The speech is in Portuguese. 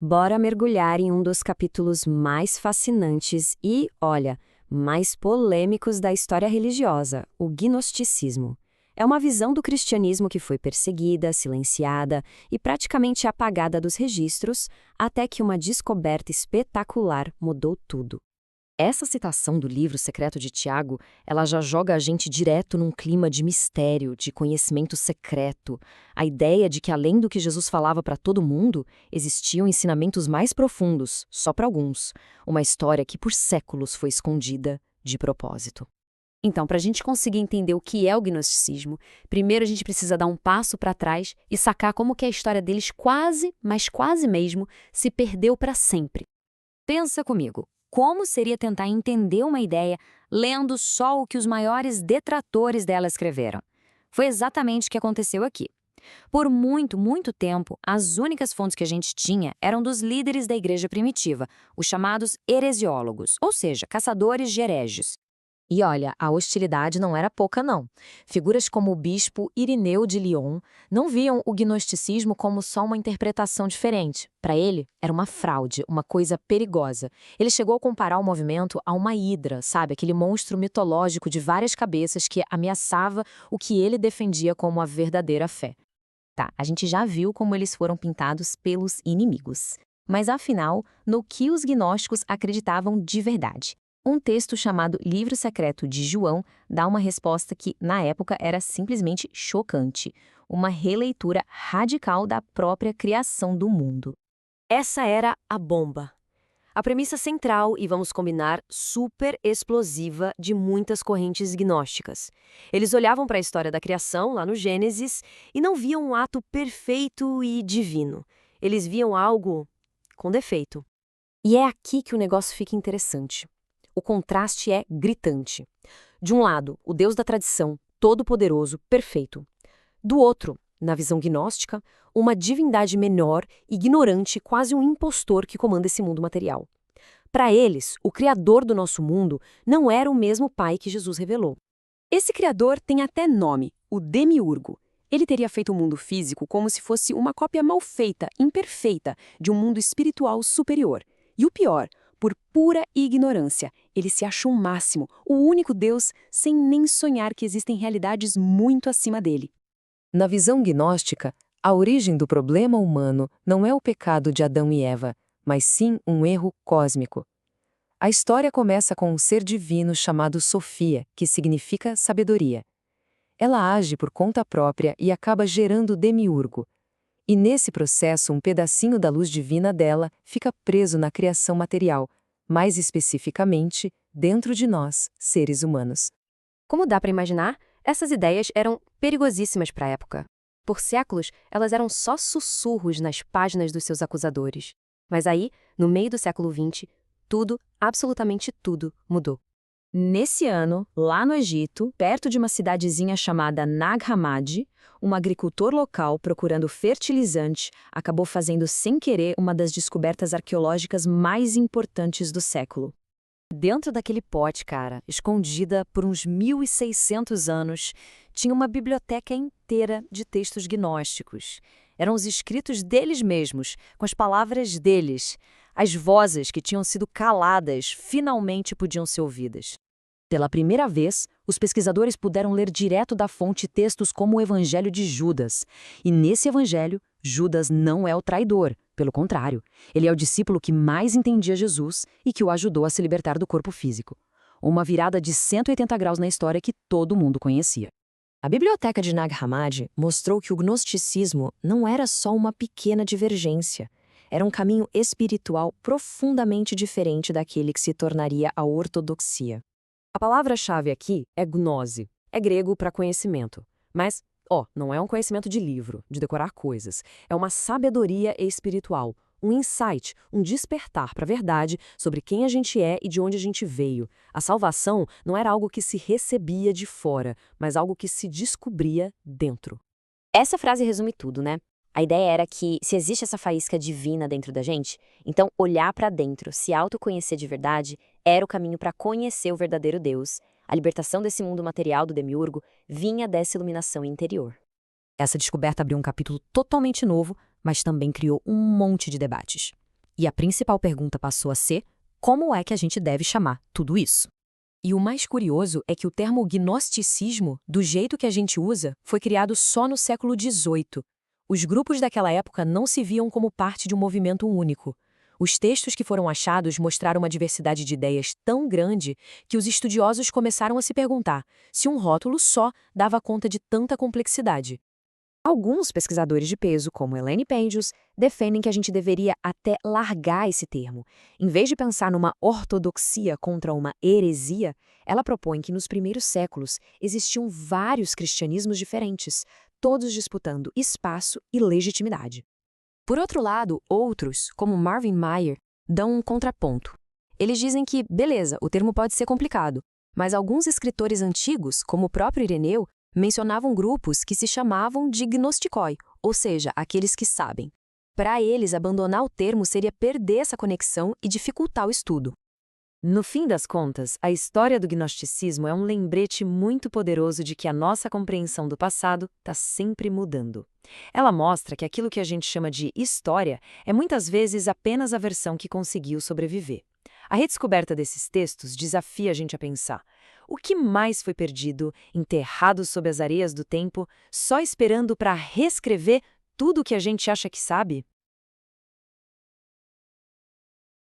Bora mergulhar em um dos capítulos mais fascinantes e, olha, mais polêmicos da história religiosa, o gnosticismo. É uma visão do cristianismo que foi perseguida, silenciada e praticamente apagada dos registros, até que uma descoberta espetacular mudou tudo. Essa citação do livro secreto de Tiago, ela já joga a gente direto num clima de mistério, de conhecimento secreto. A ideia de que além do que Jesus falava para todo mundo, existiam ensinamentos mais profundos, só para alguns. Uma história que por séculos foi escondida de propósito. Então, para a gente conseguir entender o que é o gnosticismo, primeiro a gente precisa dar um passo para trás e sacar como que a história deles quase, mas quase mesmo, se perdeu para sempre. Pensa comigo. Como seria tentar entender uma ideia lendo só o que os maiores detratores dela escreveram? Foi exatamente o que aconteceu aqui. Por muito, muito tempo, as únicas fontes que a gente tinha eram dos líderes da igreja primitiva, os chamados heresiólogos, ou seja, caçadores de hereges. E olha, a hostilidade não era pouca, não. Figuras como o bispo Irineu de Lyon não viam o gnosticismo como só uma interpretação diferente. Para ele, era uma fraude, uma coisa perigosa. Ele chegou a comparar o movimento a uma hidra, sabe? Aquele monstro mitológico de várias cabeças que ameaçava o que ele defendia como a verdadeira fé. Tá, a gente já viu como eles foram pintados pelos inimigos. Mas afinal, no que os gnósticos acreditavam de verdade? Um texto chamado Livro Secreto de João dá uma resposta que, na época, era simplesmente chocante. Uma releitura radical da própria criação do mundo. Essa era a bomba. A premissa central, e vamos combinar, super explosiva de muitas correntes gnósticas. Eles olhavam para a história da criação, lá no Gênesis, e não viam um ato perfeito e divino. Eles viam algo com defeito. E é aqui que o negócio fica interessante. O contraste é gritante. De um lado, o Deus da tradição, todo-poderoso, perfeito. Do outro, na visão gnóstica, uma divindade menor, ignorante, quase um impostor que comanda esse mundo material. Para eles, o Criador do nosso mundo não era o mesmo Pai que Jesus revelou. Esse Criador tem até nome, o Demiurgo. Ele teria feito o mundo físico como se fosse uma cópia mal feita, imperfeita, de um mundo espiritual superior. E o pior, por pura ignorância, ele se acha o máximo, o único Deus, sem nem sonhar que existem realidades muito acima dele. Na visão gnóstica, a origem do problema humano não é o pecado de Adão e Eva, mas sim um erro cósmico. A história começa com um ser divino chamado Sofia, que significa sabedoria. Ela age por conta própria e acaba gerando o Demiurgo. E nesse processo, um pedacinho da luz divina dela fica preso na criação material, mais especificamente, dentro de nós, seres humanos. Como dá para imaginar, essas ideias eram perigosíssimas para a época. Por séculos, elas eram só sussurros nas páginas dos seus acusadores. Mas aí, no meio do século XX, tudo, absolutamente tudo, mudou. Nesse ano, lá no Egito, perto de uma cidadezinha chamada Nag Hammadi, um agricultor local procurando fertilizante acabou fazendo sem querer uma das descobertas arqueológicas mais importantes do século. Dentro daquele pote, cara, escondida por uns 1.600 anos, tinha uma biblioteca inteira de textos gnósticos. Eram os escritos deles mesmos, com as palavras deles. As vozes que tinham sido caladas finalmente podiam ser ouvidas. Pela primeira vez, os pesquisadores puderam ler direto da fonte textos como o Evangelho de Judas. E nesse Evangelho, Judas não é o traidor. Pelo contrário, ele é o discípulo que mais entendia Jesus e que o ajudou a se libertar do corpo físico. Uma virada de 180 graus na história que todo mundo conhecia. A biblioteca de Nag Hammadi mostrou que o gnosticismo não era só uma pequena divergência. Era um caminho espiritual profundamente diferente daquele que se tornaria a ortodoxia. A palavra-chave aqui é gnose. É grego para conhecimento. Mas, não é um conhecimento de livro, de decorar coisas. É uma sabedoria espiritual, um insight, um despertar para a verdade sobre quem a gente é e de onde a gente veio. A salvação não era algo que se recebia de fora, mas algo que se descobria dentro. Essa frase resume tudo, né? A ideia era que, se existe essa faísca divina dentro da gente, então olhar para dentro, se autoconhecer de verdade, era o caminho para conhecer o verdadeiro Deus. A libertação desse mundo material do Demiurgo vinha dessa iluminação interior. Essa descoberta abriu um capítulo totalmente novo, mas também criou um monte de debates. E a principal pergunta passou a ser: como é que a gente deve chamar tudo isso? E o mais curioso é que o termo gnosticismo, do jeito que a gente usa, foi criado só no século XVIII. Os grupos daquela época não se viam como parte de um movimento único. Os textos que foram achados mostraram uma diversidade de ideias tão grande que os estudiosos começaram a se perguntar se um rótulo só dava conta de tanta complexidade. Alguns pesquisadores de peso, como Elaine Pendius, defendem que a gente deveria até largar esse termo. Em vez de pensar numa ortodoxia contra uma heresia, ela propõe que nos primeiros séculos existiam vários cristianismos diferentes, todos disputando espaço e legitimidade. Por outro lado, outros, como Marvin Meyer, dão um contraponto. Eles dizem que, beleza, o termo pode ser complicado, mas alguns escritores antigos, como o próprio Ireneu, mencionavam grupos que se chamavam de gnostikoi, ou seja, aqueles que sabem. Para eles, abandonar o termo seria perder essa conexão e dificultar o estudo. No fim das contas, a história do gnosticismo é um lembrete muito poderoso de que a nossa compreensão do passado está sempre mudando. Ela mostra que aquilo que a gente chama de história é muitas vezes apenas a versão que conseguiu sobreviver. A redescoberta desses textos desafia a gente a pensar: o que mais foi perdido, enterrado sob as areias do tempo, só esperando para reescrever tudo o que a gente acha que sabe?